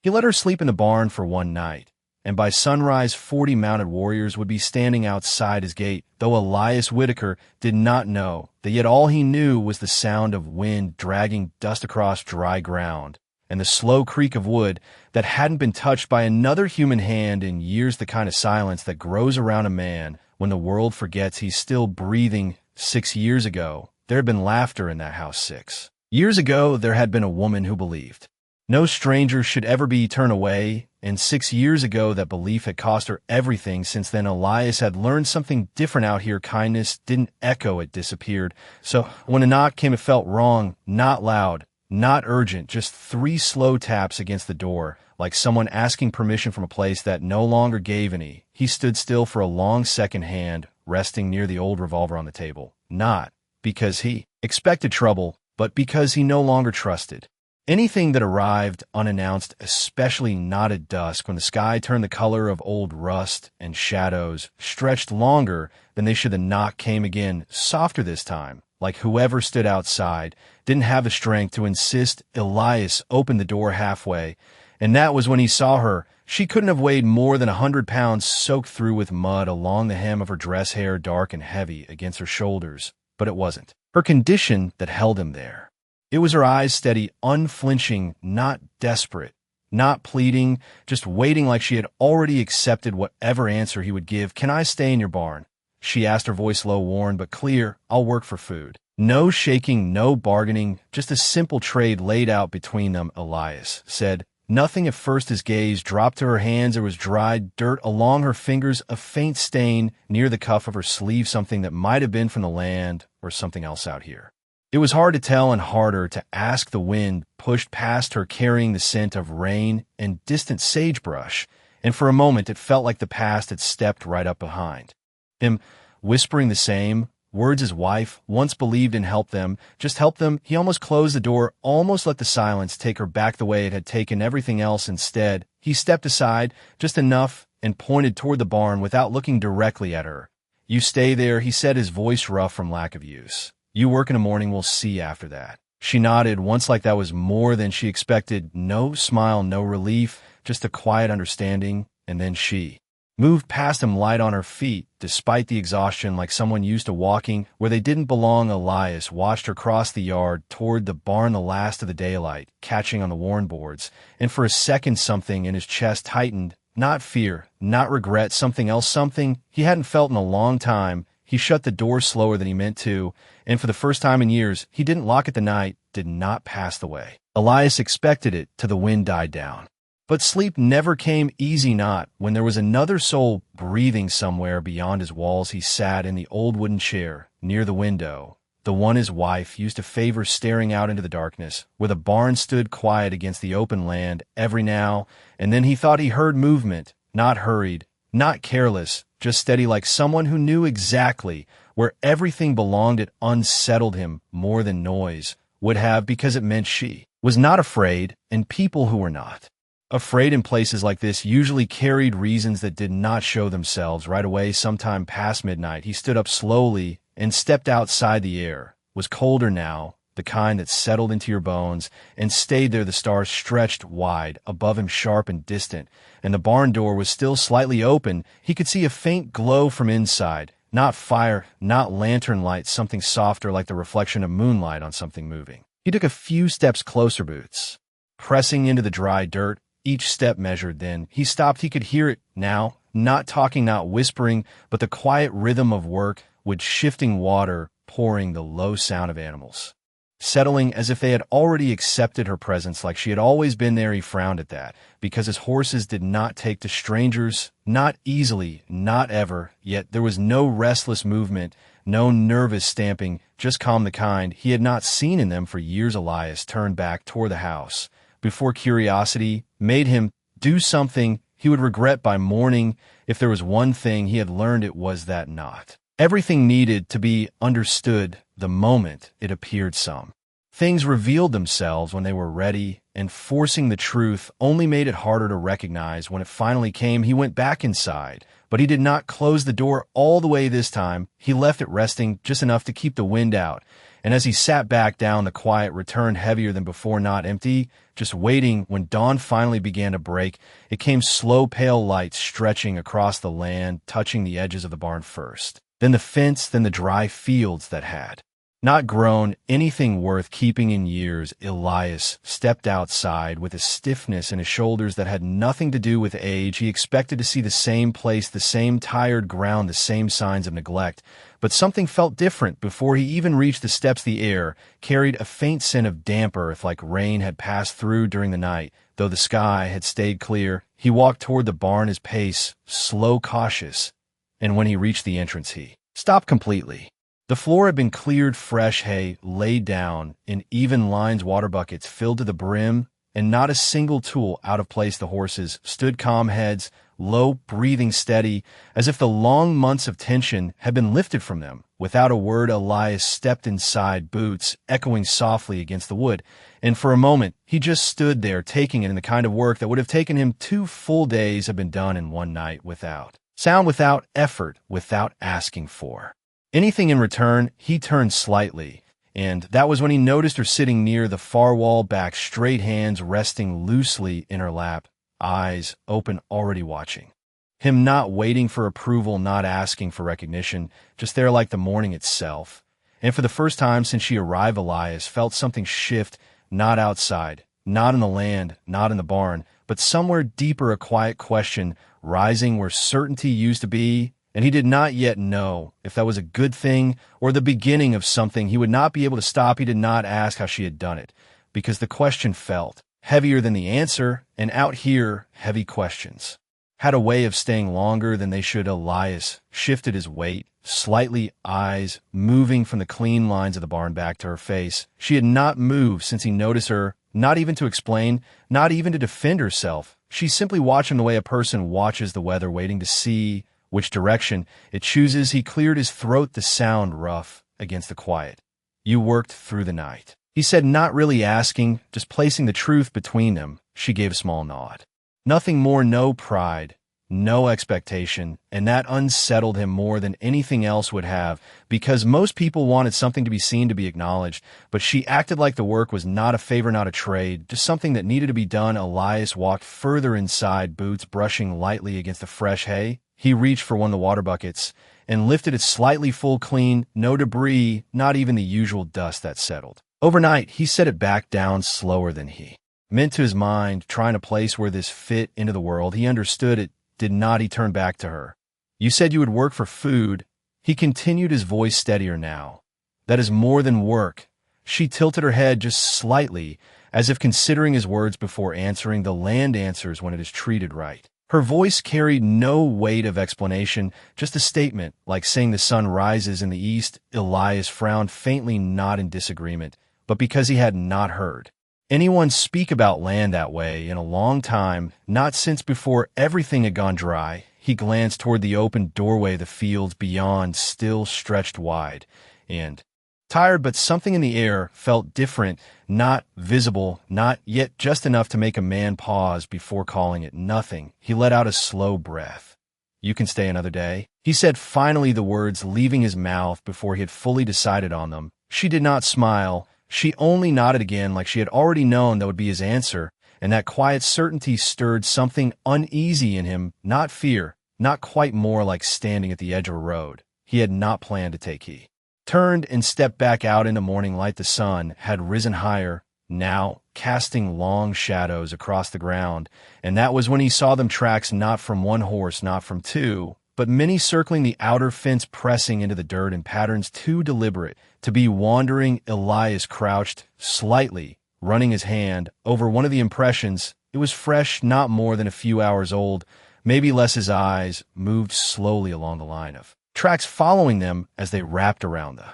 He let her sleep in the barn for one night, and by sunrise 40 mounted warriors would be standing outside his gate, though Elias Whitaker did not know that yet all he knew was the sound of wind dragging dust across dry ground, and the slow creak of wood that hadn't been touched by another human hand in years, the kind of silence that grows around a man when the world forgets he's still breathing. 6 years ago, there had been laughter in that house. 6 years ago, there had been a woman who believed no stranger should ever be turned away, and 6 years ago that belief had cost her everything. Since then, Elias had learned something different out here. Kindness didn't echo, it disappeared. So when a knock came, it felt wrong, not loud, not urgent, just 3 slow taps against the door, like someone asking permission from a place that no longer gave any. He stood still for a long second, hand resting near the old revolver on the table, not because he expected trouble, but because he no longer trusted anything that arrived unannounced, especially not at dusk when the sky turned the color of old rust and shadows stretched longer than they should. The knock came again, softer this time, like whoever stood outside didn't have the strength to insist. Elias opened the door halfway, and that was when he saw her. She couldn't have weighed more than 100 pounds, soaked through with mud along the hem of her dress, hair dark and heavy against her shoulders. But it wasn't her condition that held him there. It was her eyes, steady, unflinching, not desperate, not pleading, just waiting, like she had already accepted whatever answer he would give. "Can I stay in your barn?" she asked, her voice low, worn but clear. "I'll work for food." No shaking, no bargaining, just a simple trade laid out between them. Elias said nothing at first. His gaze dropped to her hands. There was dried dirt along her fingers, a faint stain near the cuff of her sleeve, something that might have been from the land or something else out here. It was hard to tell and harder to ask. The wind pushed past her, carrying the scent of rain and distant sagebrush, and for a moment it felt like the past had stepped right up behind him, whispering the same words his wife once believed in. Help them, just help them. He almost closed the door, almost let the silence take her back the way it had taken everything else. Instead, he stepped aside just enough and pointed toward the barn without looking directly at her. "You stay there," he said, his voice rough from lack of use. "You work in the morning, we'll see after that." She nodded once, like that was more than she expected. No smile, no relief, just a quiet understanding. And then she moved past him, light on her feet, despite the exhaustion, like someone used to walking where they didn't belong. Elias watched her cross the yard toward the barn, the last of the daylight catching on the worn boards, and for a second something in his chest tightened. Not fear, not regret, something else, something he hadn't felt in a long time. He shut the door slower than he meant to, and for the first time in years, he didn't lock it. The night did not pass the way Elias expected it till the wind died down. But sleep never came easy, not when there was another soul breathing somewhere beyond his walls. He sat in the old wooden chair near the window, the one his wife used to favor, staring out into the darkness, where the barn stood quiet against the open land. Every now and then he thought he heard movement, not hurried, not careless, just steady, like someone who knew exactly where everything belonged. It unsettled him more than noise would have, because it meant she was not afraid, and people who were not afraid in places like this usually carried reasons that did not show themselves right away. Sometime past midnight, he stood up slowly and stepped outside. The air was colder now, the kind that settled into your bones and stayed there. The stars stretched wide above him, sharp and distant, and the barn door was still slightly open. He could see a faint glow from inside, not fire, not lantern light, something softer, like the reflection of moonlight on something moving. He took a few steps closer, boots pressing into the dry dirt, each step measured. Then he stopped. He could hear it now, not talking, not whispering, but the quiet rhythm of work, with shifting water pouring, the low sound of animals settling as if they had already accepted her presence, like she had always been there. He frowned at that, because his horses did not take to strangers, not easily, not ever. Yet there was no restless movement, no nervous stamping, just calm, the kind he had not seen in them for years. Elias turned back toward the house before curiosity made him do something he would regret by morning. If there was one thing he had learned, it was that not everything needed to be understood the moment it appeared. Some things revealed themselves when they were ready, and forcing the truth only made it harder to recognize. When it finally came, he went back inside, but he did not close the door all the way this time. He left it resting just enough to keep the wind out, And as he sat back down, the quiet returned heavier than before, not empty, just waiting. When dawn finally began to break, it came slow, pale light stretching across the land, touching the edges of the barn first. Then the fence, then the dry fields that had not grown anything worth keeping in years. Elias stepped outside with a stiffness in his shoulders that had nothing to do with age. He expected to see the same place, the same tired ground, the same signs of neglect. But something felt different. Before he even reached the steps, the air carried a faint scent of damp earth, like rain had passed through during the night. Though the sky had stayed clear, he walked toward the barn, his pace slow, cautious. And when he reached the entrance, he stopped completely. The floor had been cleared, fresh hay laid down in even lines, water buckets filled to the brim, and not a single tool out of place. The horses stood calm, heads low, breathing steady, as if the long months of tension had been lifted from them. Without a word, Elias stepped inside, boots echoing softly against the wood, and for a moment he just stood there, taking it in. The kind of work that would have taken him 2 full days had been done in one night, without sound, without effort, without asking for anything in return. He turned slightly, and that was when he noticed her sitting near the far wall, back straight, hands resting loosely in her lap, eyes open, already watching him, not waiting for approval, not asking for recognition, just there like the morning itself. And for the first time since she arrived, Elias felt something shift, not outside, not in the land, not in the barn, but somewhere deeper, a quiet question rising where certainty used to be. And he did not yet know if that was a good thing or the beginning of something he would not be able to stop. He did not ask how she had done it, because the question felt heavier than the answer, and out here, heavy questions had a way of staying longer than they should. Elias shifted his weight slightly, eyes moving from the clean lines of the barn back to her face. She had not moved since he noticed her, not even to explain, not even to defend herself. She simply watched him the way a person watches the weather, waiting to see which direction it chooses. He cleared his throat, the sound rough against the quiet. "You worked through the night," he said, not really asking, just placing the truth between them. She gave a small nod. Nothing more, no pride, no expectation, and that unsettled him more than anything else would have, because most people wanted something to be seen, to be acknowledged, but she acted like the work was not a favor, not a trade, just something that needed to be done. Elias walked further inside, boots brushing lightly against the fresh hay. He reached for one of the water buckets and lifted it slightly full, clean, no debris, not even the usual dust that settled overnight. He set it back down slower than he meant to his mind, trying to place where this fit into the world. He understood it did not. He turned back to her. "You said you would work for food," he continued, his voice steadier now. "That is more than work." She tilted her head just slightly, as if considering his words before answering. "The land answers when it is treated right." Her voice carried no weight of explanation, just a statement, like saying the sun rises in the east. Elias frowned faintly, not in disagreement, but because he had not heard anyone speak about land that way in a long time, not since before everything had gone dry. He glanced toward the open doorway. The fields beyond still stretched wide, and tired, but something in the air felt different, not visible, not yet just enough to make a man pause before calling it. Nothing. He let out a slow breath. "You can stay another day," he said, finally, the words leaving his mouth before he had fully decided on them. She did not smile. She only nodded again, like she had already known that would be his answer, and that quiet certainty stirred something uneasy in him, not fear, not quite, more like standing at the edge of a road he had not planned to take. He turned and stepped back out into morning light. The sun had risen higher, now casting long shadows across the ground, and that was when he saw them, tracks not from one horse, not from two, but many circling the outer fence, pressing into the dirt in patterns too deliberate to be wandering. Elias crouched slightly, running his hand over one of the impressions. It was fresh, not more than a few hours old, maybe less. His eyes moved slowly along the line of tracks, following them as they wrapped around the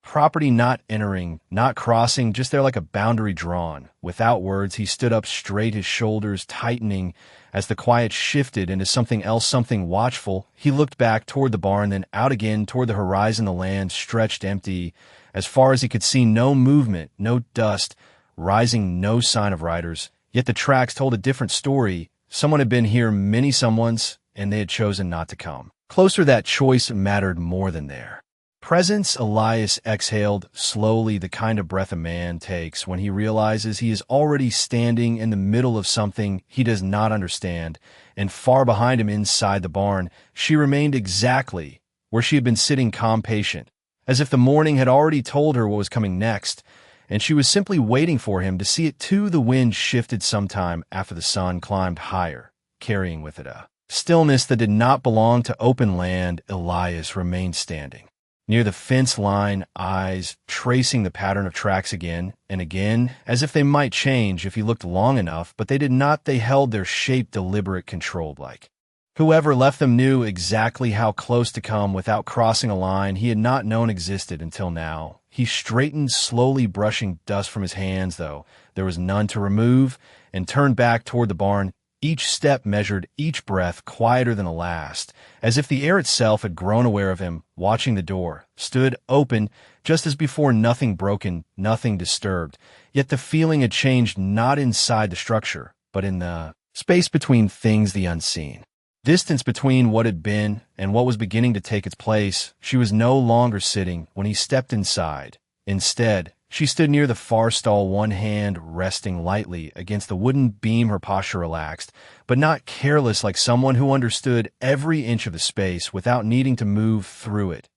property, not entering, not crossing, just there like a boundary drawn. Without words, he stood up straight, his shoulders tightening as the quiet shifted into something else, something watchful. He looked back toward the barn, then out again toward the horizon. The land stretched empty as far as he could see, no movement, no dust rising, no sign of riders. Yet the tracks told a different story. Someone had been here, many someones, and they had chosen not to come closer. That choice mattered more than their Presence, Elias exhaled slowly, the kind of breath a man takes when he realizes he is already standing in the middle of something he does not understand, and far behind him inside the barn, she remained exactly where she had been sitting, calm, patient, as if the morning had already told her what was coming next, and she was simply waiting for him to see it too. The wind shifted sometime after the sun climbed higher, carrying with it a stillness that did not belong to open land. Elias remained standing near the fence line, eyes tracing the pattern of tracks again and again, as if they might change if he looked long enough, but they did not. They held their shape, deliberate, controlled, like whoever left them knew exactly how close to come without crossing a line he had not known existed until now. He straightened, slowly brushing dust from his hands, though there was none to remove, and turned back toward the barn. Each step measured, each breath quieter than the last, as if the air itself had grown aware of him. Watching the door, stood open, just as before, nothing broken, nothing disturbed. Yet the feeling had changed, not inside the structure, but in the space between things, the unseen. Distance between what had been and what was beginning to take its place. She was no longer sitting when he stepped inside. Instead, she stood near the far stall, one hand resting lightly against the wooden beam, her posture relaxed, but not careless, like someone who understood every inch of the space without needing to move through it.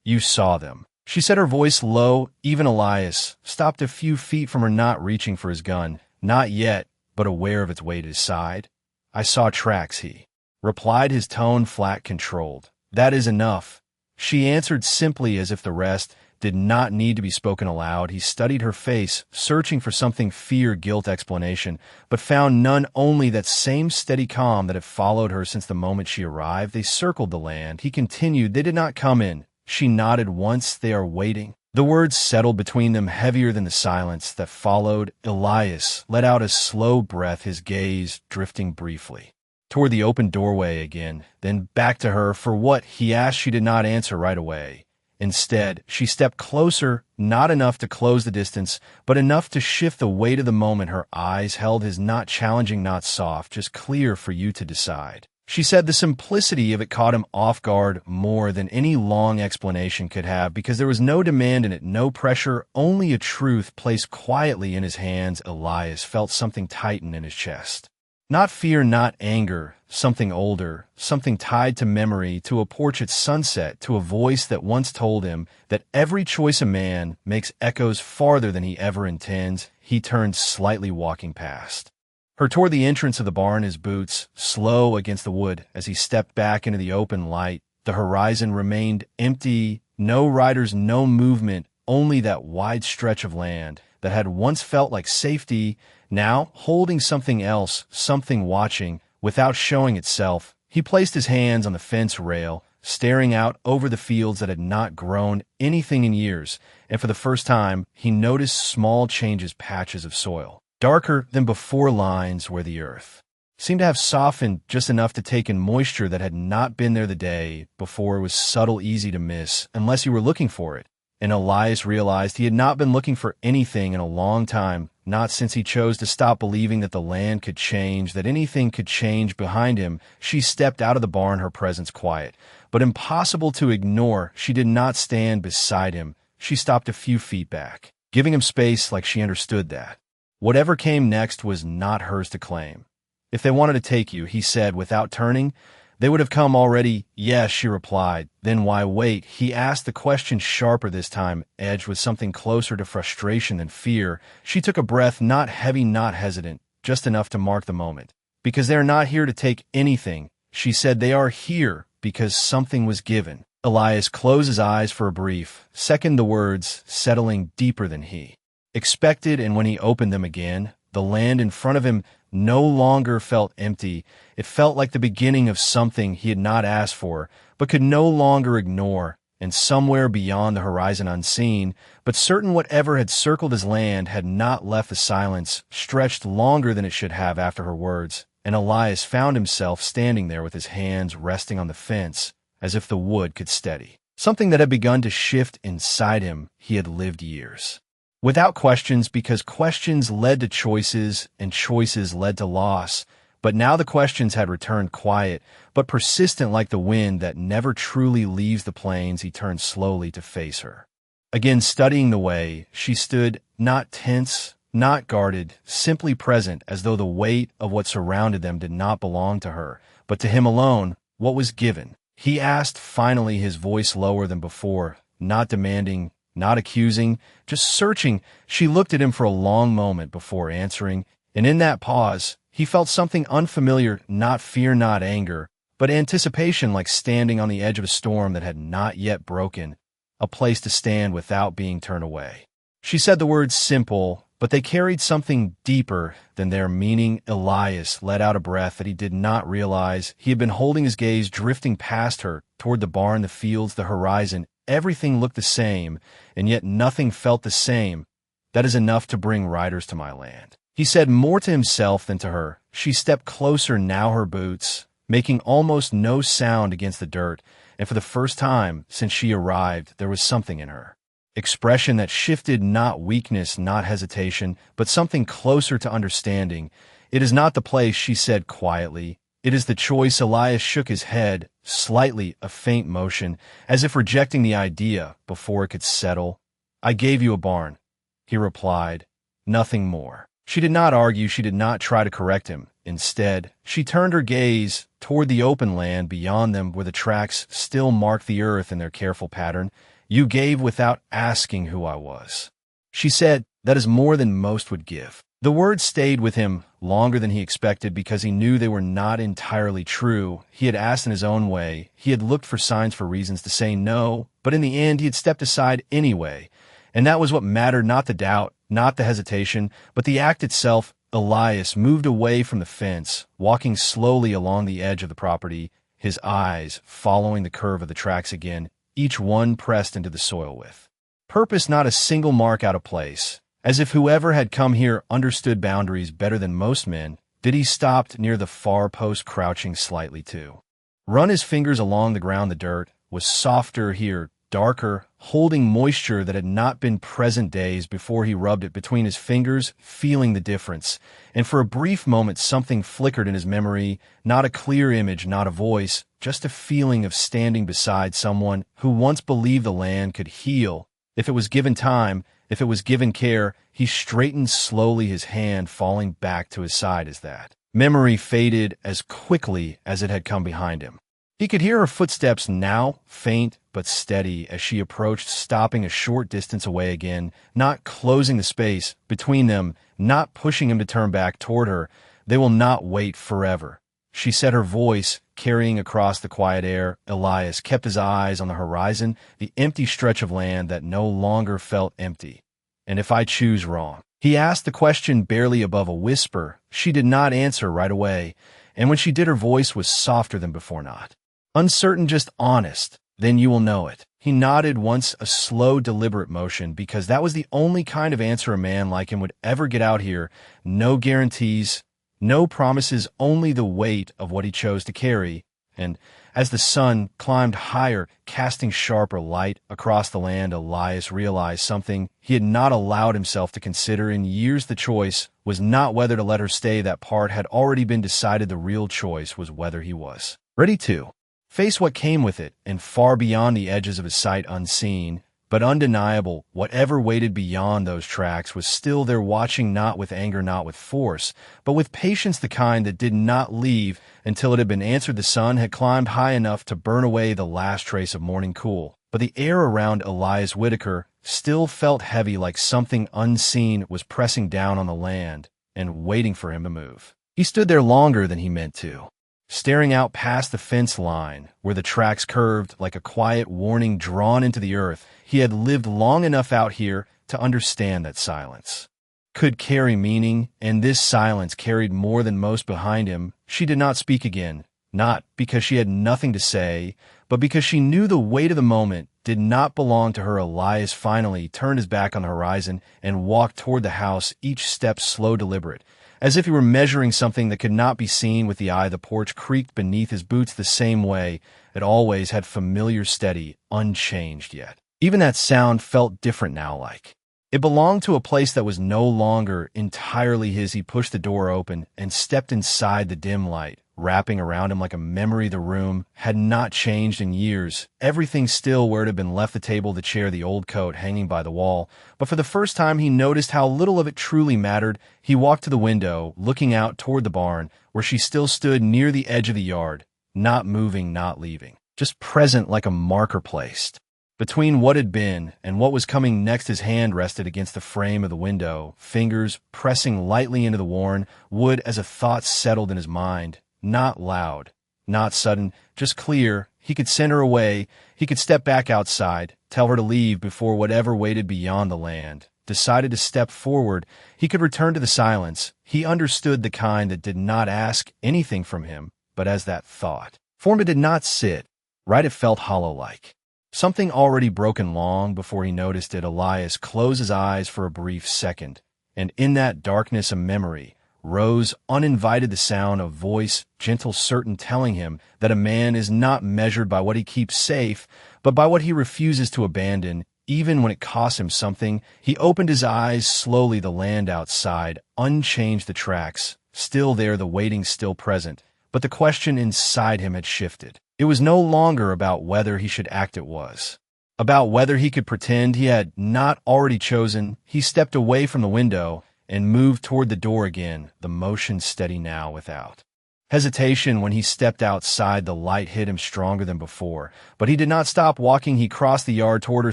"You saw them," she said, her voice low. Even Elias stopped a few feet from her, not reaching for his gun, not yet, but aware of its weight at his side. "I saw tracks," he replied, his tone flat, controlled. "That is enough," she answered simply, as if the rest did not need to be spoken aloud. He studied her face, searching for something, fear, guilt, explanation, but found none, only that same steady calm that had followed her since the moment she arrived. "They circled the land," he continued. "They did not come in." She nodded once. "They are waiting." The words settled between them, heavier than the silence that followed. Elias let out a slow breath, his gaze drifting briefly toward the open doorway again, then back to her. "For what?" he asked. She did not answer right away. Instead, she stepped closer, not enough to close the distance, but enough to shift the weight of the moment. Her eyes held his, not challenging, not soft, just clear. "For you to decide," she said. The simplicity of it caught him off guard more than any long explanation could have, because there was no demand in it, no pressure, only a truth placed quietly in his hands. Elias felt something tighten in his chest. Not fear, not anger, something older, something tied to memory, to a porch at sunset, to a voice that once told him that every choice a man makes echoes farther than he ever intends. He turned slightly, walking past her toward the entrance of the barn, his boots slow against the wood. As he stepped back into the open light, the horizon remained empty. No riders, no movement, only that wide stretch of land that had once felt like safety, now holding something else, something watching without showing itself. He placed his hands on the fence rail, staring out over the fields that had not grown anything in years, and for the first time he noticed small changes, patches of soil, darker than before, lines where the earth seemed to have softened just enough to take in moisture that had not been there the day before. It was subtle, easy to miss, unless you were looking for it. And Elias realized he had not been looking for anything in a long time, not since he chose to stop believing that the land could change, that anything could change. Behind him, she stepped out of the barn, her presence quiet, but impossible to ignore. She did not stand beside him. She stopped a few feet back, giving him space, like she understood that whatever came next was not hers to claim. "If they wanted to take you," he said without turning, "they would have come already." "Yes," she replied. "Then why wait?" He asked, the question sharper this time, edged with something closer to frustration than fear. She took a breath, not heavy, not hesitant, just enough to mark the moment. "Because they are not here to take anything," she said. "They are here because something was given." Elias closed his eyes for a brief second, the words settling deeper than he expected, and when he opened them again, the land in front of him no longer felt empty. It felt like the beginning of something he had not asked for, but could no longer ignore. And somewhere beyond the horizon, unseen, but certain, whatever had circled his land had not left. The silence stretched longer than it should have after her words, and Elias found himself standing there with his hands resting on the fence, as if the wood could steady something that had begun to shift inside him. He had lived years without questions, because questions led to choices, and choices led to loss. But now the questions had returned, quiet, but persistent like the wind that never truly leaves the plains. He turned slowly to face her. Again, studying the way, she stood, not tense, not guarded, simply present, as though the weight of what surrounded them did not belong to her, but to him alone, what was given. He asked, finally, his voice lower than before, not demanding, not accusing, just searching. She looked at him for a long moment before answering, and in that pause, he felt something unfamiliar, not fear, not anger, but anticipation, like standing on the edge of a storm that had not yet broken, a place to stand without being turned away. She said the words simple, but they carried something deeper than their meaning. Elias let out a breath that he did not realize. He had been holding his gaze, drifting past her, toward the barn, the fields, the horizon. Everything looked the same, and yet nothing felt the same. That is enough to bring riders to my land. He said more to himself than to her. She stepped closer now, her boots making almost no sound against the dirt, and for the first time since she arrived, there was something in her expression that shifted, not weakness, not hesitation, but something closer to understanding. It is not the place, she said quietly. It is the choice. Elias shook his head, slightly, a faint motion, as if rejecting the idea before it could settle. I gave you a barn, he replied, nothing more. She did not argue, she did not try to correct him. Instead, she turned her gaze toward the open land beyond them where the tracks still marked the earth in their careful pattern. You gave without asking who I was. She said, that is more than most would give. The words stayed with him longer than he expected because he knew they were not entirely true. He had asked in his own way. He had looked for signs, for reasons to say no, but in the end he had stepped aside anyway. And that was what mattered, not the doubt, not the hesitation, but the act itself. Elias moved away from the fence, walking slowly along the edge of the property, his eyes following the curve of the tracks again, each one pressed into the soil with purpose, not a single mark out of place, as if whoever had come here understood boundaries better than most men. Did he stopped near the far post, crouching slightly to run his fingers along the ground. The dirt was softer here, darker, holding moisture that had not been present days before. He rubbed it between his fingers, feeling the difference, and for a brief moment something flickered in his memory, not a clear image, not a voice, just a feeling of standing beside someone who once believed the land could heal, if it was given time, if it was given care. He straightened slowly, his hand falling back to his side as that memory faded as quickly as it had come behind him. He could hear her footsteps now, faint but steady, as she approached, stopping a short distance away again, not closing the space between them, not pushing him to turn back toward her. They will not wait forever, she said, her voice carrying across the quiet air. Elias kept his eyes on the horizon, the empty stretch of land that no longer felt empty. And if I choose wrong? He asked the question barely above a whisper. She did not answer right away, and when she did, her voice was softer than before, not uncertain, just honest. Then you will know it. He nodded once, a slow, deliberate motion, because that was the only kind of answer a man like him would ever get out here. No guarantees, no promises, only the weight of what he chose to carry. And as the sun climbed higher, casting sharper light across the land, Elias realized something he had not allowed himself to consider in years. The choice was not whether to let her stay. That part had already been decided. The real choice was whether he was ready to face what came with it, and far beyond the edges of his sight, unseen, but undeniable, whatever waited beyond those tracks was still there, watching, not with anger, not with force, but with patience, the kind that did not leave until it had been answered. The sun had climbed high enough to burn away the last trace of morning cool, but the air around Elias Whitaker still felt heavy, like something unseen was pressing down on the land and waiting for him to move. He stood there longer than he meant to, staring out past the fence line where the tracks curved like a quiet warning drawn into the earth. He had lived long enough out here to understand that silence could carry meaning, and this silence carried more than most behind him. She did not speak again, not because she had nothing to say, but because she knew the weight of the moment did not belong to her. Elias finally turned his back on the horizon and walked toward the house, each step slow, deliberate, as if he were measuring something that could not be seen with the eye. The porch creaked beneath his boots the same way it always had, familiar, steady, unchanged yet. Even that sound felt different now, like It belonged to a place that was no longer entirely his. He pushed the door open and stepped inside the dim light, wrapping around him like a memory. The room had not changed in years. Everything still where it had been left: the table, the chair, the old coat hanging by the wall. But for the first time, he noticed how little of it truly mattered. He walked to the window, looking out toward the barn, where she still stood near the edge of the yard, not moving, not leaving, just present like a marker placed. Between what had been and what was coming next, his hand rested against the frame of the window, fingers pressing lightly into the worn wood as a thought settled in his mind. Not loud, not sudden, just clear. He could send her away. He could step back outside, tell her to leave before whatever waited beyond the land decided to step forward. He could return to the silence. He understood the kind that did not ask anything from him, but as that thought formed, it did not sit right. It felt hollow-like. Something already broken long before he noticed it. Elias closed his eyes for a brief second, and in that darkness a memory rose uninvited, the sound of voice, gentle, certain, telling him that a man is not measured by what he keeps safe, but by what he refuses to abandon, even when it costs him something. He opened his eyes slowly. The land outside, unchanged, the tracks still there, the waiting still present, but the question inside him had shifted. It was no longer about whether he should act. It was about whether he could pretend he had not already chosen. He stepped away from the window and moved toward the door again, the motion steady now, without hesitation. When he stepped outside, the light hit him stronger than before, but he did not stop walking. He crossed the yard toward her,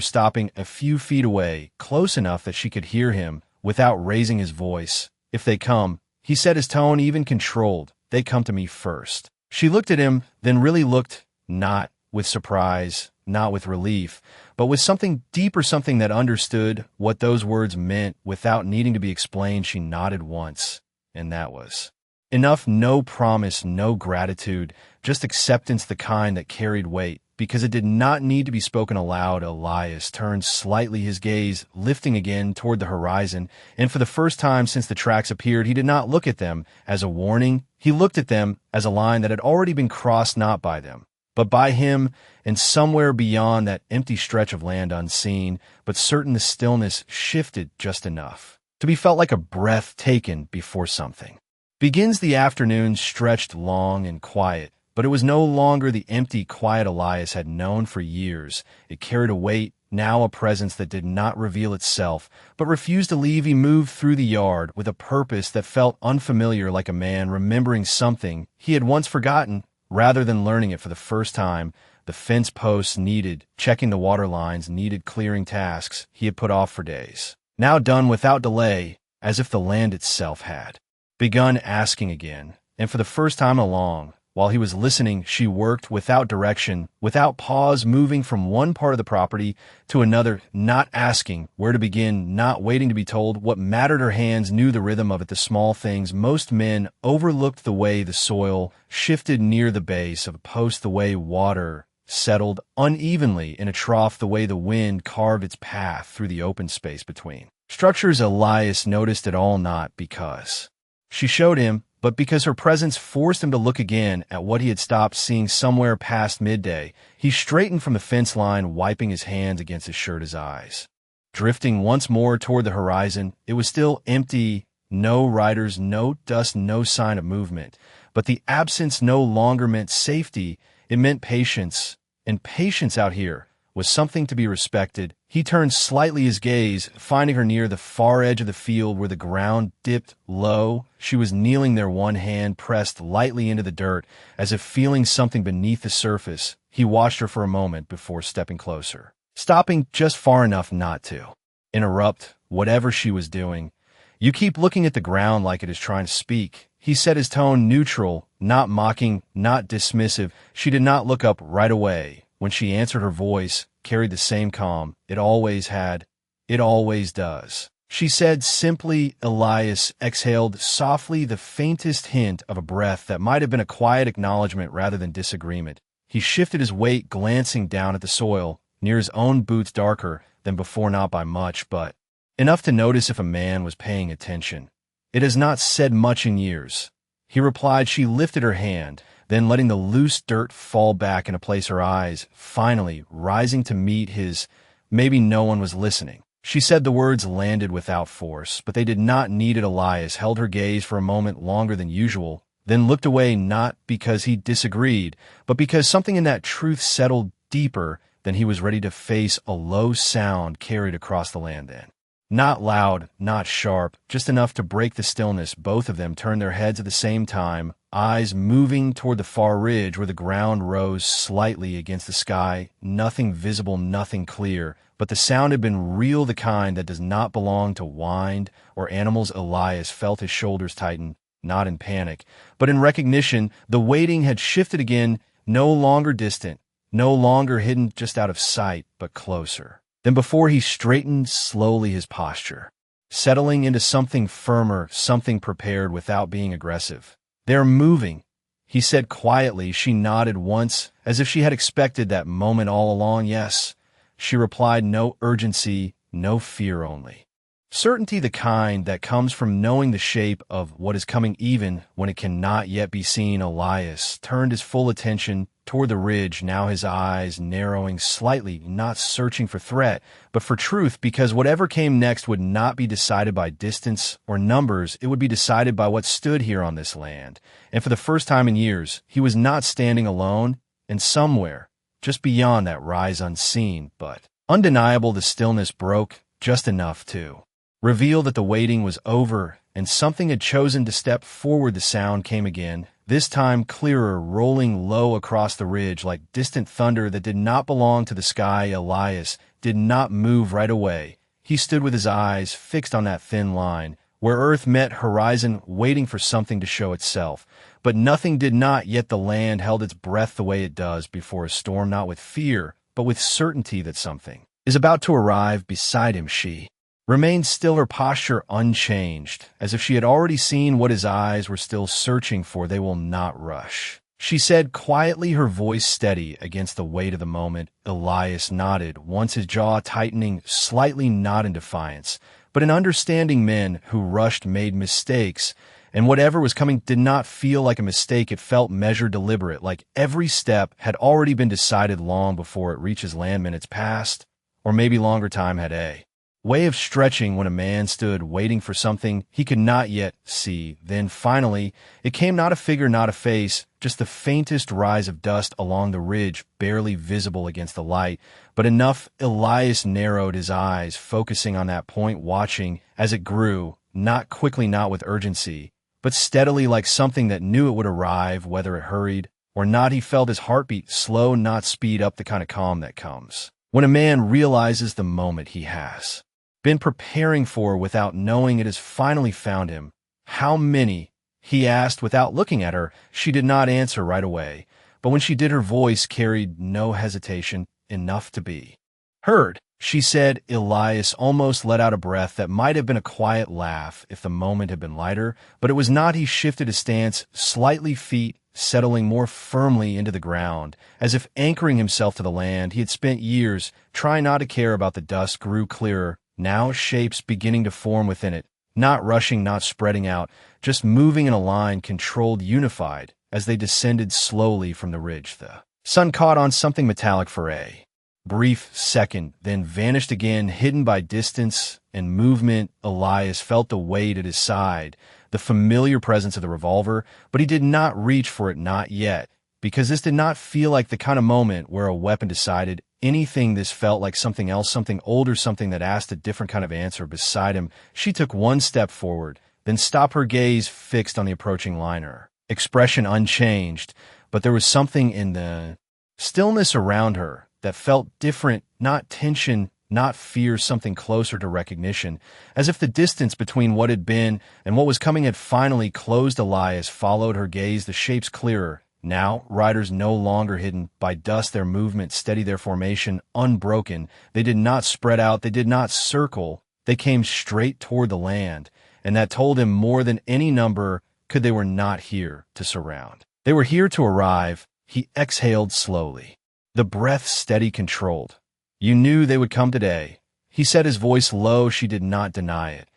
stopping a few feet away, close enough that she could hear him without raising his voice. "If they come," he said, his tone even controlled, "they come to me first." She looked at him, then really looked, not with surprise, not with relief, but with something deeper, something that understood what those words meant without needing to be explained. She nodded once, and that was enough. No promise, no gratitude, just acceptance, the kind that carried weight, because it did not need to be spoken aloud. Elias turned slightly, his gaze lifting again toward the horizon, and for the first time since the tracks appeared, he did not look at them as a warning. He looked at them as a line that had already been crossed, not by them, but by him, and somewhere beyond that empty stretch of land, unseen, but certain, the stillness shifted just enough to be felt like a breath taken before something begins. The afternoon stretched long and quiet, but it was no longer the empty, quiet Elias had known for years. It carried a weight, now a presence that did not reveal itself, but refused to leave. He moved through the yard with a purpose that felt unfamiliar, like a man remembering something he had once forgotten, rather than learning it for the first time. The fence posts needed checking, the water lines needed clearing, tasks he had put off for days, now done without delay, as if the land itself had begun asking again. And for the first time along, while he was listening, she worked without direction, without pause, moving from one part of the property to another, not asking where to begin, not waiting to be told what mattered. Her hands knew the rhythm of it, the small things most men overlooked: the way the soil shifted near the base of a post, the way water settled unevenly in a trough, the way the wind carved its path through the open space between structures. Elias noticed it all, not because she showed him, but because her presence forced him to look again at what he had stopped seeing somewhere past midday. He straightened from the fence line, wiping his hands against his shirt, his eyes drifting once more toward the horizon. It was still empty, no riders, no dust, no sign of movement, but the absence no longer meant safety. It meant patience, and patience out here was something to be respected. He turned slightly, his gaze finding her near the far edge of the field where the ground dipped low. She was kneeling there, one hand pressed lightly into the dirt, as if feeling something beneath the surface. He watched her for a moment before stepping closer, stopping just far enough not to interrupt whatever she was doing. "You keep looking at the ground like it is trying to speak," he said, his tone neutral, not mocking, not dismissive. She did not look up right away. When she answered, her voice carried the same calm it always had. "It always does," she said simply. Elias exhaled softly, the faintest hint of a breath that might have been a quiet acknowledgement rather than disagreement. He shifted his weight, glancing down at the soil near his own boots, darker than before, not by much, but enough to notice if a man was paying attention. "It has not said much in years," he replied. She lifted her hand, then letting the loose dirt fall back into place, her eyes finally rising to meet his. Maybe no one was listening. She said the words landed without force, but they did not need it. Elias held her gaze for a moment longer than usual, then looked away, not because he disagreed, but because something in that truth settled deeper than he was ready to face. A low sound carried across the land then. Not loud, not sharp, just enough to break the stillness. Both of them turned their heads at the same time, eyes moving toward the far ridge where the ground rose slightly against the sky. Nothing visible, nothing clear, but the sound had been real, the kind that does not belong to wind or animals. Elias felt his shoulders tighten, not in panic, but in recognition. The waiting had shifted again, no longer distant, no longer hidden, just out of sight, but closer. Then before, he straightened slowly, his posture, settling into something firmer, something prepared without being aggressive. "They're moving," he said quietly. She nodded once, as if she had expected that moment all along. "Yes," she replied, no urgency, no fear, only certainty, the kind that comes from knowing the shape of what is coming even when it cannot yet be seen. Elias turned his full attention toward the ridge, now his eyes narrowing slightly, not searching for threat, but for truth, because whatever came next would not be decided by distance or numbers. It would be decided by what stood here on this land. And for the first time in years, he was not standing alone, and somewhere, just beyond that rise unseen, but undeniable, the stillness broke just enough to reveal that the waiting was over, and something had chosen to step forward. The sound came again, this time clearer, rolling low across the ridge like distant thunder that did not belong to the sky. Elias did not move right away. He stood with his eyes fixed on that thin line, where earth met horizon, waiting for something to show itself. But nothing did not, yet the land held its breath the way it does before a storm, not with fear, but with certainty that something is about to arrive. Beside him, she remained still, her posture unchanged, as if she had already seen what his eyes were still searching for. "They will not rush," she said quietly, her voice steady against the weight of the moment. Elias nodded, once his jaw tightening slightly, not in defiance, but in understanding. Men who rushed made mistakes, and whatever was coming did not feel like a mistake. It felt measured, deliberate, like every step had already been decided long before it reaches land. Minutes passed, or maybe longer. Time had a way of stretching when a man stood waiting for something he could not yet see. Then finally it came, not a figure, not a face, just the faintest rise of dust along the ridge, barely visible against the light, but enough. Elias narrowed his eyes, focusing on that point, watching as it grew, not quickly, not with urgency, but steadily, like something that knew it would arrive, whether it hurried or not. He felt his heartbeat slow, not speed up, the kind of calm that comes when a man realizes the moment he has been preparing for without knowing it has finally found him. "How many?" he asked without looking at her. She did not answer right away, but when she did, her voice carried no hesitation, enough to be heard. She said. Elias almost let out a breath that might have been a quiet laugh if the moment had been lighter, but it was not. He shifted his stance slightly, feet settling more firmly into the ground, as if anchoring himself to the land. He had spent years trying not to care about. The dust grew clearer, now shapes beginning to form within it, not rushing, not spreading out, just moving in a line, controlled, unified. As they descended slowly from the ridge, the sun caught on something metallic for a brief second, then vanished again, hidden by distance and movement. Elias felt the weight at his side, the familiar presence of the revolver, but he did not reach for it, not yet, because this did not feel like the kind of moment where a weapon decided anything. This felt like something else, something older, something that asked a different kind of answer. Beside him, she took one step forward, then stopped, her gaze fixed on the approaching liner, expression unchanged, but there was something in the stillness around her that felt different, not tension, not fear, something closer to recognition, as if the distance between what had been and what was coming had finally closed. Elias followed her gaze, the shapes clearer. Now, riders no longer hidden by dust, their movement steady, their formation unbroken. They did not spread out, they did not circle, they came straight toward the land, and that told him more than any number could. They were not here to surround. They were here to arrive. He exhaled slowly, the breath steady, controlled. "You knew they would come today," he said, his voice low. She did not deny it.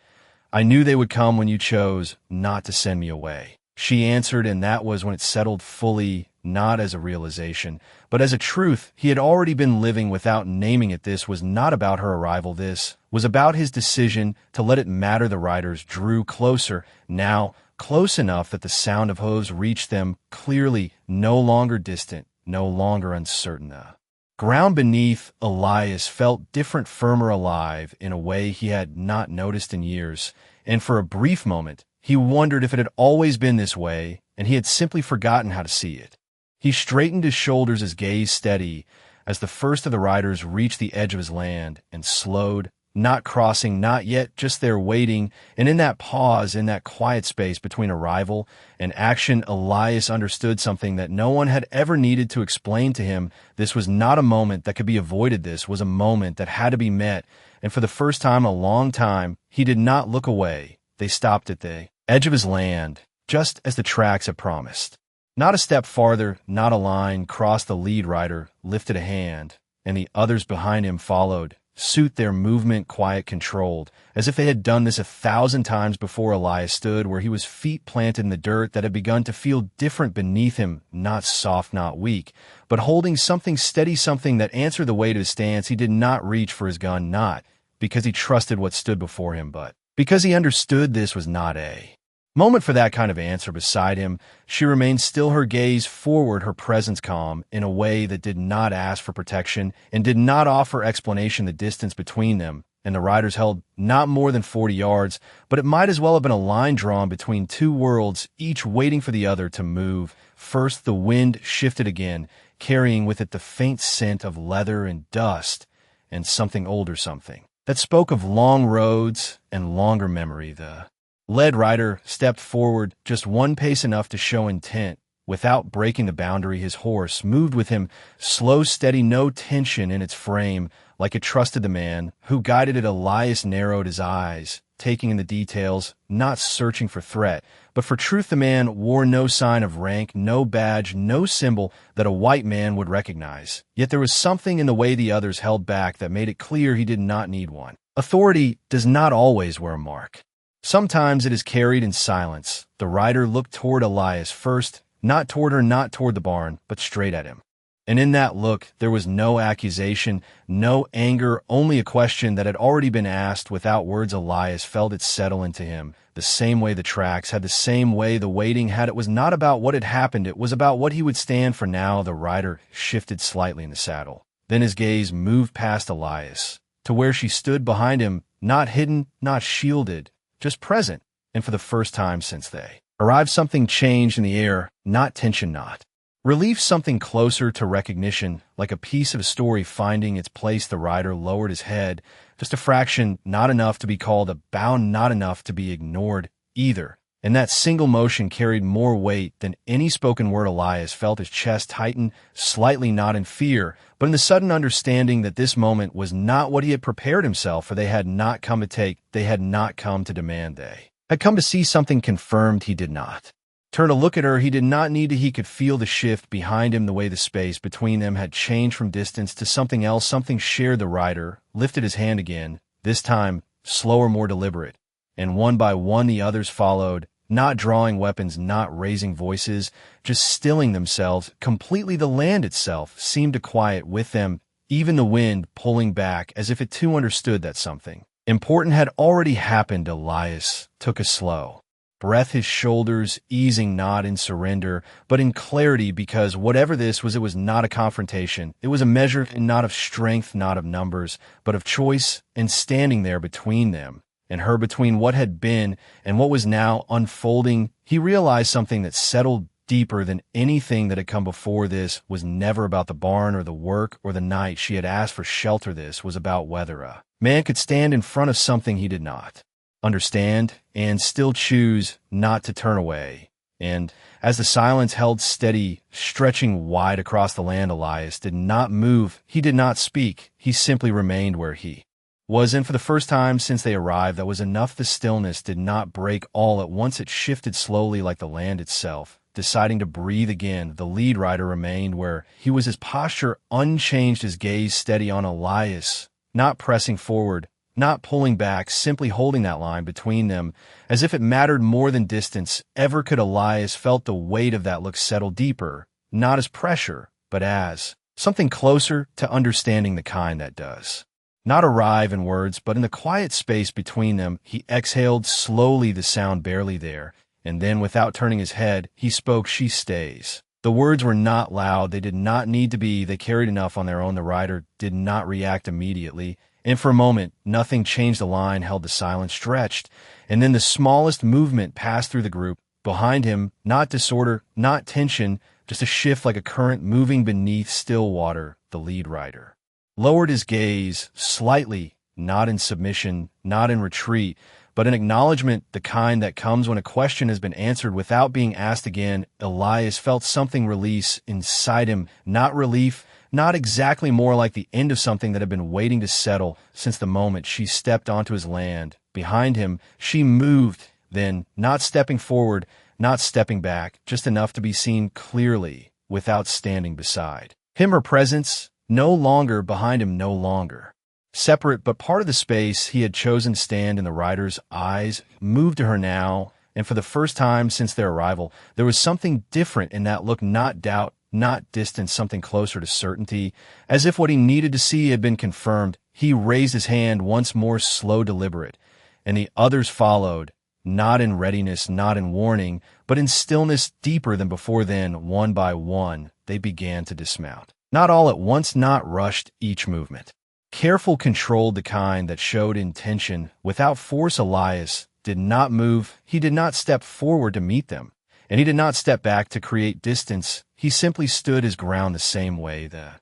"I knew they would come when you chose not to send me away," She answered, and that was when it settled fully, not as a realization, but as a truth he had already been living without naming it. This was not about her arrival. This was about his decision to let it matter. The riders drew closer, now close enough that the sound of hooves reached them clearly, no longer distant, no longer uncertain. The ground beneath Elias felt different, firmer, alive in a way he had not noticed in years, and for a brief moment he wondered if it had always been this way and he had simply forgotten how to see it. He straightened his shoulders, his gaze steady, as the first of the riders reached the edge of his land and slowed, not crossing, not yet, just there waiting. And in that pause, in that quiet space between arrival and action, Elias understood something that no one had ever needed to explain to him. This was not a moment that could be avoided. This was a moment that had to be met. And for the first time in a long time, he did not look away. They stopped at the edge of his land, just as the tracks had promised. Not a step farther, not a line crossed. The lead rider lifted a hand, and the others behind him followed suit, their movement quiet, controlled, as if they had done this 1,000 times before. Elias stood where he was, feet planted in the dirt that had begun to feel different beneath him, not soft, not weak, but holding something steady, something that answered the weight of his stance. He did not reach for his gun, not because he trusted what stood before him, but because he understood this was not a moment for that kind of answer. Beside him, she remained still, her gaze forward, her presence calm in a way that did not ask for protection and did not offer explanation. The distance between them and the riders held not more than 40 yards, but it might as well have been a line drawn between two worlds, each waiting for the other to move. First, the wind shifted again, carrying with it the faint scent of leather and dust and something older, something that spoke of long roads and longer memory. The lead rider stepped forward just one pace, enough to show intent. Without breaking the boundary, his horse moved with him, slow, steady, no tension in its frame, like it trusted the man who guided it. Elias narrowed his eyes, taking in the details, not searching for threat, but for truth. The man wore no sign of rank, no badge, no symbol that a white man would recognize. Yet there was something in the way the others held back that made it clear he did not need one. Authority does not always wear a mark. Sometimes it is carried in silence. The rider looked toward Elias first, not toward her, not toward the barn, but straight at him. And in that look, there was no accusation, no anger, only a question that had already been asked without words. Elias felt it settle into him, the same way the tracks had, the same way the waiting had. It was not about what had happened, it was about what he would stand for now. The rider shifted slightly in the saddle. Then his gaze moved past Elias to where she stood behind him, not hidden, not shielded, just present. And for the first time since they arrived, something changed in the air, not tension, not relief, something closer to recognition, like a piece of a story finding its place. The rider lowered his head, just a fraction, not enough to be called a bow, not enough to be ignored either. And that single motion carried more weight than any spoken word. Elias felt his chest tighten slightly, not in fear, but in the sudden understanding that this moment was not what he had prepared himself for. They had not come to take, they had not come to demand, they had come to see something confirmed. He did not turn to look at her. He did not need to. He could feel the shift behind him, the way the space between them had changed from distance to something else, something shared. The rider lifted his hand again, this time slower, more deliberate, and one by one the others followed, not drawing weapons, not raising voices, just stilling themselves completely. The land itself seemed to quiet with them, even the wind pulling back as if it too understood that something important had already happened. Elias took a slow breath, his shoulders easing, not in surrender, but in clarity, because whatever this was, it was not a confrontation. It was a measure, not of strength, not of numbers, but of choice. And standing there between them and her, between what had been and what was now unfolding, he realized something that settled deeper than anything that had come before. This was never about the barn or the work or the night she had asked for shelter. This was about whether a man could stand in front of something he did not understand and still choose not to turn away. And as the silence held steady, stretching wide across the land, Elias did not move. He did not speak. He simply remained where he was. And for the first time since they arrived, that was enough. The stillness did not break all at once. It shifted slowly, like the land itself deciding to breathe again. The lead rider remained where he was, his posture unchanged, his gaze steady on Elias, not pressing forward, not pulling back, simply holding that line between them, as if it mattered more than distance ever could. Elias felt the weight of that look settle deeper, not as pressure, but as something closer to understanding, the kind that does not arrive in words, but in the quiet space between them. He exhaled slowly, the sound barely there, and then, without turning his head, he spoke. "She stays." The words were not loud. They did not need to be. They carried enough on their own. The rider did not react immediately, and for a moment, nothing changed. The line held, the silence stretched, and then the smallest movement passed through the group. Behind him, not disorder, not tension, just a shift like a current moving beneath still water. The lead rider lowered his gaze slightly, not in submission, not in retreat, but in acknowledgement, the kind that comes when a question has been answered without being asked again. Elias felt something release inside him, not relief, not exactly, more like the end of something that had been waiting to settle since the moment she stepped onto his land. Behind him, she moved, then, not stepping forward, not stepping back, just enough to be seen clearly, without standing beside him. Her presence, no longer behind him, no longer separate, but part of the space he had chosen to stand in. The rider's eyes moved to her now, and for the first time since their arrival, there was something different in that look, not doubt, not distance, something closer to certainty, as if what he needed to see had been confirmed. He raised his hand once more, slow, deliberate, and the others followed, not in readiness, not in warning, but in stillness deeper than before. Then, one by one, they began to dismount. Not all at once, not rushed, each movement careful, controlled, the kind that showed intention without force. Elias did not move. He did not step forward to meet them, and he did not step back to create distance. He simply stood his ground, the same way the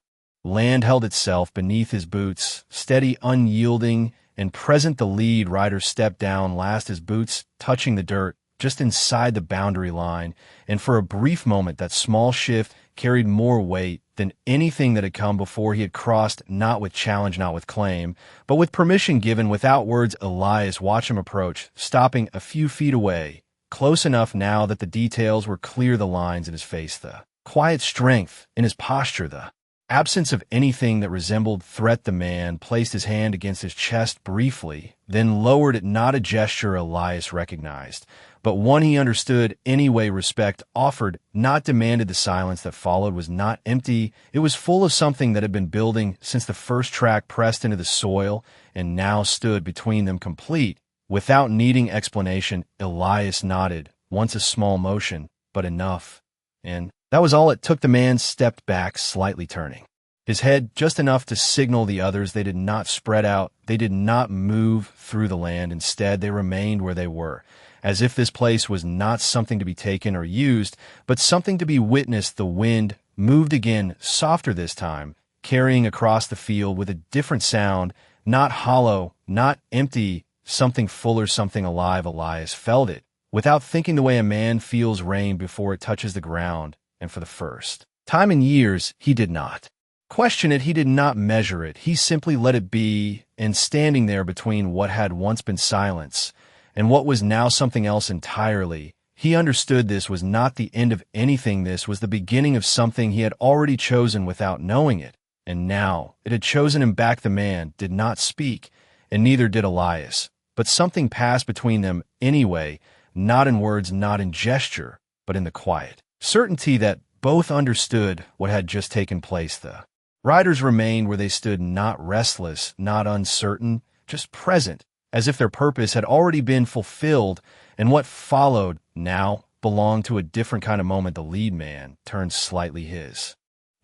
land held itself beneath his boots, steady, unyielding, and present. The lead rider stepped down last, his boots touching the dirt just inside the boundary line, and for a brief moment that small shift carried more weight than anything that had come before. He had crossed, not with challenge, not with claim, but with permission given, without words. Elias watched him approach, stopping a few feet away, close enough now that the details were clear, the lines in his face, the quiet strength in his posture, the absence of anything that resembled threat. The man placed his hand against his chest briefly, then lowered it, not a gesture Elias recognized, but one he understood anyway. Respect offered, not demanded. The silence that followed was not empty. It was full of something that had been building since the first track pressed into the soil and now stood between them, complete, without needing explanation. Elias nodded, once a small motion, but enough, and that was all it took. The man stepped back, slightly turning his head just enough to signal the others. They did not spread out. They did not move through the land. Instead, they remained where they were, as if this place was not something to be taken or used, but something to be witnessed. The wind moved again, softer this time, carrying across the field with a different sound, not hollow, not empty, something fuller, something alive. Elias felt it, without thinking, the way a man feels rain before it touches the ground, and for the first time in years, he did not question it. He did not measure it. He simply let it be, and standing there between what had once been silence and what was now something else entirely, he understood this was not the end of anything. This was the beginning of something he had already chosen without knowing it, and now it had chosen him back. The man did not speak, and neither did Elias, but something passed between them anyway, not in words, not in gesture, but in the quiet certainty that both understood what had just taken place. The riders remained where they stood, not restless, not uncertain, just present, as if their purpose had already been fulfilled, and what followed now belonged to a different kind of moment. The lead man turned slightly, his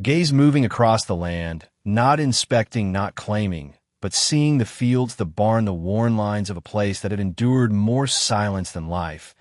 gaze moving across the land, not inspecting, not claiming, but seeing the fields, the barn, the worn lines of a place that had endured more silence than life.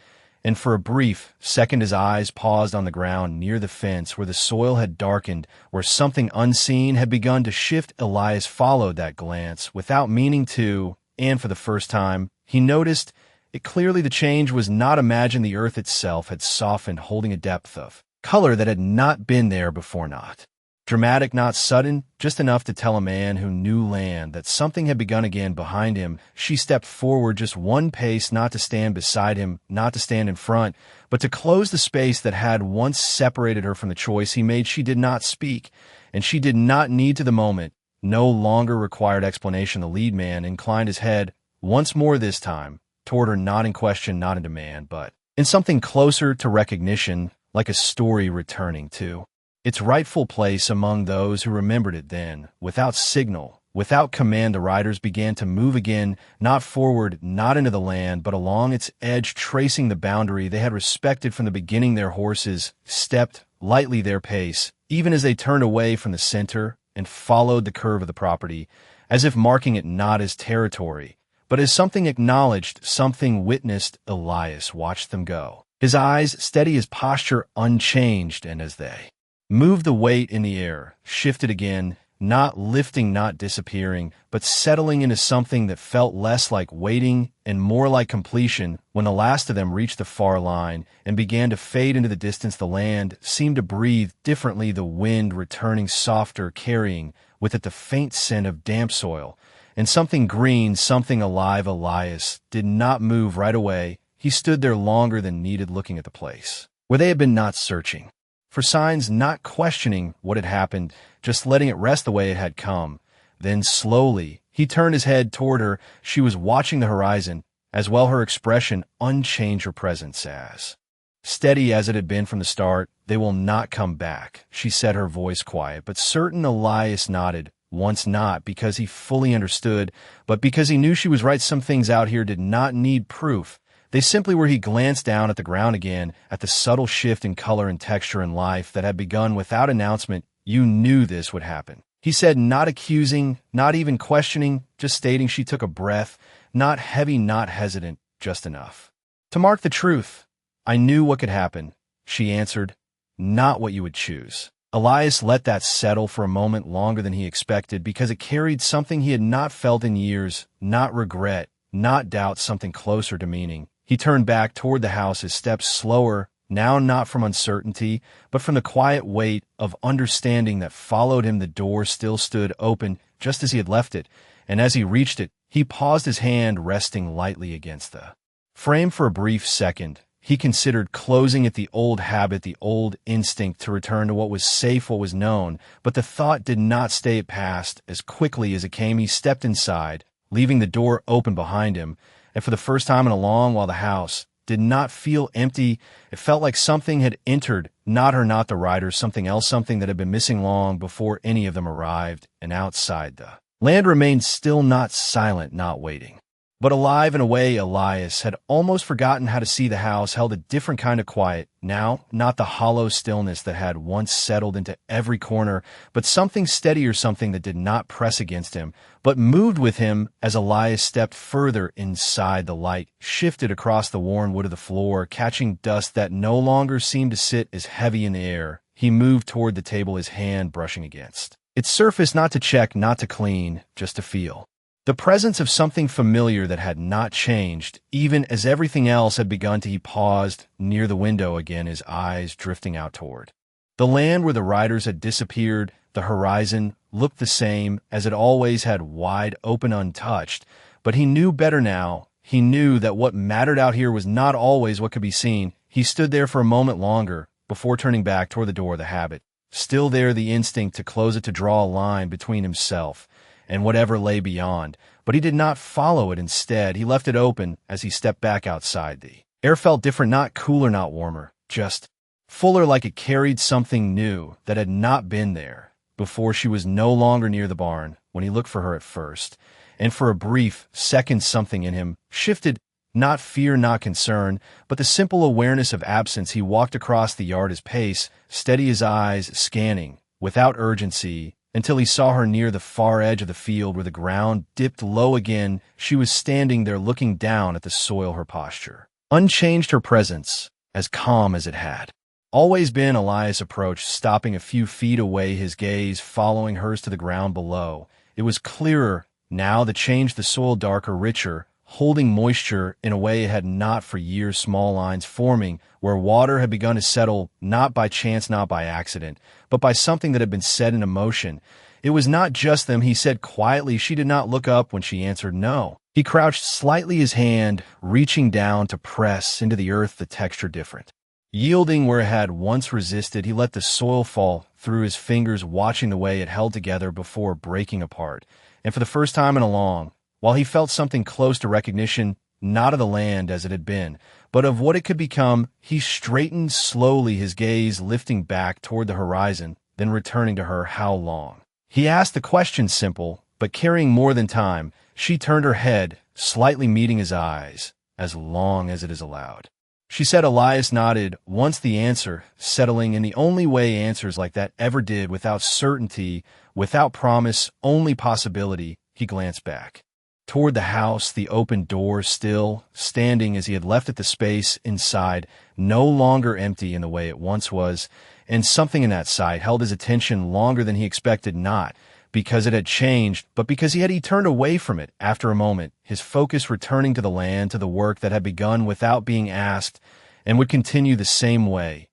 And for a brief second, his eyes paused on the ground near the fence, where the soil had darkened, where something unseen had begun to shift. Elias followed that glance without meaning to, and for the first time, he noticed it clearly. The change was not imagined. The earth itself had softened, holding a depth of color that had not been there before, not dramatic, not sudden, just enough to tell a man who knew land that something had begun again. Behind him, she stepped forward just one pace, not to stand beside him, not to stand in front, but to close the space that had once separated her from the choice he made. She did not speak, and she did not need to. The moment, no longer required explanation. The lead man inclined his head once more, this time toward her, not in question, not in demand, but in something closer to recognition, like a story returning to its rightful place among those who remembered it. Then, without signal, without command, the riders began to move again, not forward, not into the land, but along its edge, tracing the boundary they had respected from the beginning. Their horses stepped lightly their pace, even as they turned away from the center and followed the curve of the property, as if marking it not as territory, but as something acknowledged, something witnessed. Elias watched them go, his eyes steady, his posture unchanged, and as they moved, the weight in the air shifted again, not lifting, not disappearing, but settling into something that felt less like waiting and more like completion. When the last of them reached the far line and began to fade into the distance, the land seemed to breathe differently, the wind returning softer, carrying with it the faint scent of damp soil and something green, something alive. Elias did not move right away. He stood there longer than needed, looking at the place where they had been, not searching for signs, not questioning what had happened, just letting it rest the way it had come. Then slowly, he turned his head toward her. She was watching the horizon, as well, her expression unchanged, her presence as steady as it had been from the start. "They will not come back," she said, her voice quiet but certain. Elias nodded, once not because he fully understood, but because he knew she was right. Some things out here did not need proof. They simply were. He glanced down at the ground again, at the subtle shift in color and texture in life that had begun without announcement. "You knew this would happen," he said, not accusing, not even questioning, just stating. She took a breath, not heavy, not hesitant, just enough to mark the truth. "I knew what could happen," she answered, "not what you would choose." Elias let that settle for a moment, longer than he expected, because it carried something he had not felt in years, not regret, not doubt, something closer to meaning. He turned back toward the house, his steps slower, now not from uncertainty, but from the quiet weight of understanding that followed him. The door still stood open, just as he had left it, and as he reached it, he paused, his hand resting lightly against the frame. For a brief second, he considered closing it, the old habit, the old instinct to return to what was safe, what was known, but the thought did not stay. It passed as quickly as it came. He stepped inside, leaving the door open behind him, and for the first time in a long while, the house did not feel empty. It felt like something had entered, not her, not the riders, something else, something that had been missing long before any of them arrived. And outside, the land remained still, not silent, not waiting, but alive in a way Elias had almost forgotten how to see. The house held a different kind of quiet now, not the hollow stillness that had once settled into every corner, but something steadier, something that did not press against him, but moved with him. As Elias stepped further inside, the light shifted across the worn wood of the floor, catching dust that no longer seemed to sit as heavy in the air. He moved toward the table, his hand brushing against its surface, not to check, not to clean, just to feel the presence of something familiar that had not changed, even as everything else had begun to. He paused near the window again, his eyes drifting out toward the land where the riders had disappeared. The horizon looked the same as it always had, wide open, untouched, but he knew better now. He knew that what mattered out here was not always what could be seen. He stood there for a moment longer before turning back toward the door, the habit still there, the instinct to close it, to draw a line between himself and whatever lay beyond, but he did not follow it. Instead, he left it open. As he stepped back outside, the air felt different, not cooler, not warmer, just fuller, like it carried something new that had not been there before. She was no longer near the barn when he looked for her at first, and for a brief second something in him shifted, not fear, not concern, but the simple awareness of absence. He walked across the yard, his pace steady, his eyes scanning without urgency, until he saw her near the far edge of the field where the ground dipped low again. She was standing there looking down at the soil, her posture unchanged, her presence as calm as it had always been. Elias approached, stopping a few feet away, his gaze following hers to the ground below. It was clearer now, the change, the soil darker, richer, holding moisture in a way it had not for years, small lines forming where water had begun to settle, not by chance, not by accident, but by something that had been set into motion. It was not just them, he said quietly. She did not look up when she answered no. He crouched slightly, his hand reaching down to press into the earth, the texture different. Yielding where it had once resisted, he let the soil fall through his fingers, watching the way it held together before breaking apart. And for the first time in a long, while he felt something close to recognition, not of the land as it had been, but of what it could become, he straightened slowly, his gaze lifting back toward the horizon, then returning to her. How long? He asked the question, simple, but carrying more than time. She turned her head, slightly meeting his eyes. As long as it is allowed. She said. Elias nodded, once the answer, settling in the only way answers like that ever did, without certainty, without promise, only possibility. He glanced back. Toward the house, the open door still, standing as he had left it, the space inside, no longer empty in the way it once was, and something in that sight held his attention longer than he expected, not because it had changed, but because he turned away from it after a moment, his focus returning to the land, to the work that had begun without being asked, and would continue the same way.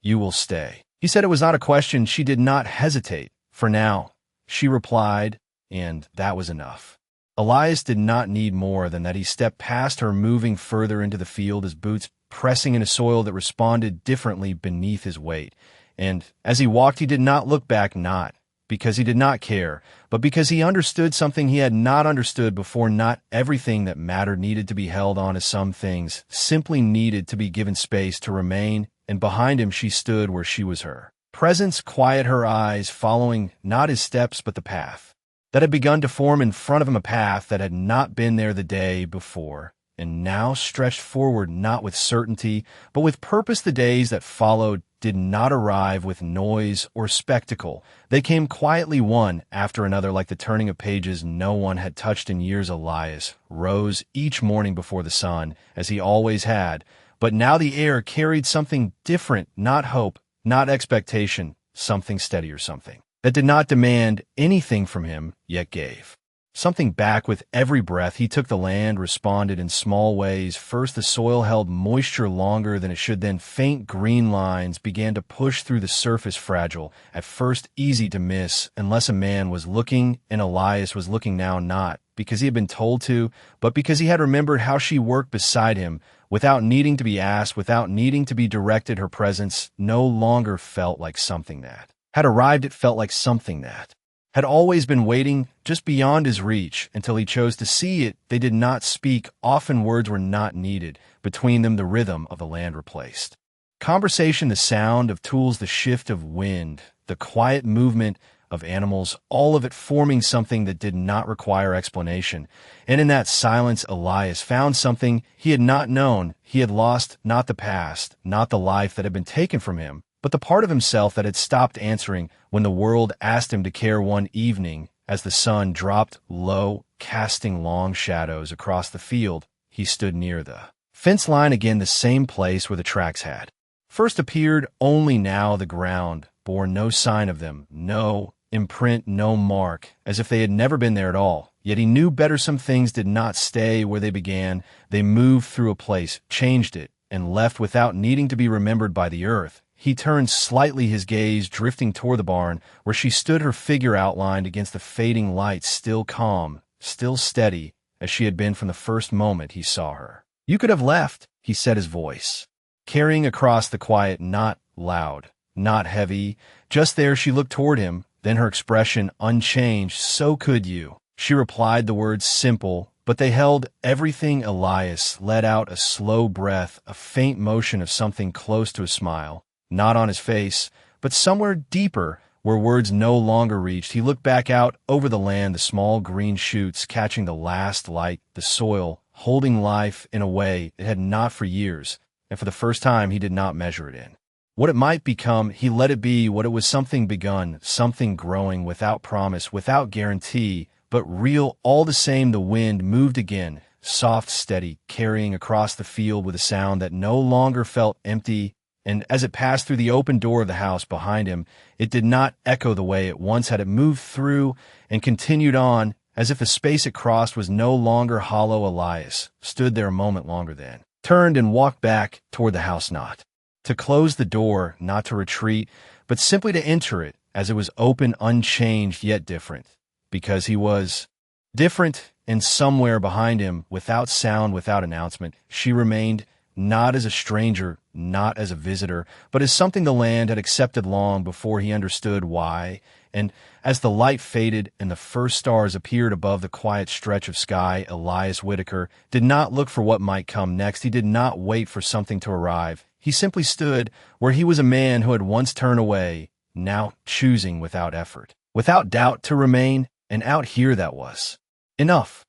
You will stay. He said. It was not a question. She did not hesitate. For now, she replied, and that was enough. Elias did not need more than that. He stepped past her, moving further into the field, his boots pressing into soil that responded differently beneath his weight. And as he walked, he did not look back, not because he did not care, but because he understood something he had not understood before. Not everything that mattered needed to be held on to. Some things simply needed to be given space to remain, and behind him she stood where she was, her presence quiet, her eyes following not his steps but the path that had begun to form in front of him, a path that had not been there the day before, and now stretched forward, not with certainty, but with purpose. The days that followed did not arrive with noise or spectacle. They came quietly, one after another, like the turning of pages no one had touched in years. Elias rose each morning before the sun, as he always had, but now the air carried something different, not hope, not expectation, something steadier, something that did not demand anything from him, yet gave something back with every breath he took. The land responded in small ways. First, the soil held moisture longer than it should. Then faint green lines began to push through the surface, fragile, at first easy to miss unless a man was looking, and Elias was looking now, not because he had been told to, but because he had remembered how she worked beside him, without needing to be asked, without needing to be directed. Her presence no longer felt like something that had arrived. It felt like something that had always been waiting just beyond his reach until he chose to see it. They did not speak. Often words were not needed. Between them, the rhythm of the land replaced conversation, the sound of tools, the shift of wind, the quiet movement of animals, all of it forming something that did not require explanation. And in that silence, Elias found something he had not known. He had lost not the past, not the life that had been taken from him, but the part of himself that had stopped answering when the world asked him to care. One evening, as the sun dropped low, casting long shadows across the field, he stood near the fence line again, the same place where the tracks had first appeared. Only now the ground bore no sign of them, no imprint, no mark, as if they had never been there at all. Yet he knew better. Some things did not stay where they began. They moved through a place, changed it, and left without needing to be remembered by the earth. He turned slightly, his gaze drifting toward the barn, where she stood, her figure outlined against the fading light, still calm, still steady, as she had been from the first moment he saw her. You could have left, he said, his voice carrying across the quiet, not loud, not heavy. Just there, she looked toward him, then her expression unchanged. So could you, she replied, the words simple, but they held everything. Elias let out a slow breath, a faint motion of something close to a smile. Not on his face, but somewhere deeper, where words no longer reached. He looked back out over the land, the small green shoots catching the last light, the soil holding life in a way it had not for years, and for the first time he did not measure it in what it might become. He let it be what it was, something begun, something growing, without promise, without guarantee, but real all the same. The wind moved again, soft, steady, carrying across the field with a sound that no longer felt empty. And as it passed through the open door of the house behind him, it did not echo the way it once had. It moved through and continued on, as if the space it crossed was no longer hollow. Elias stood there a moment longer, then turned and walked back toward the house, not to close the door, not to retreat, but simply to enter it as it was open, unchanged, yet different, because he was different. And somewhere behind him, without sound, without announcement, she remained, not as a stranger, not as a visitor, but as something the land had accepted long before he understood why. And as the light faded and the first stars appeared above the quiet stretch of sky, Elias Whitaker did not look for what might come next. He did not wait for something to arrive. He simply stood where he was a man who had once turned away, now choosing without effort, without doubt to remain, and out here that was enough.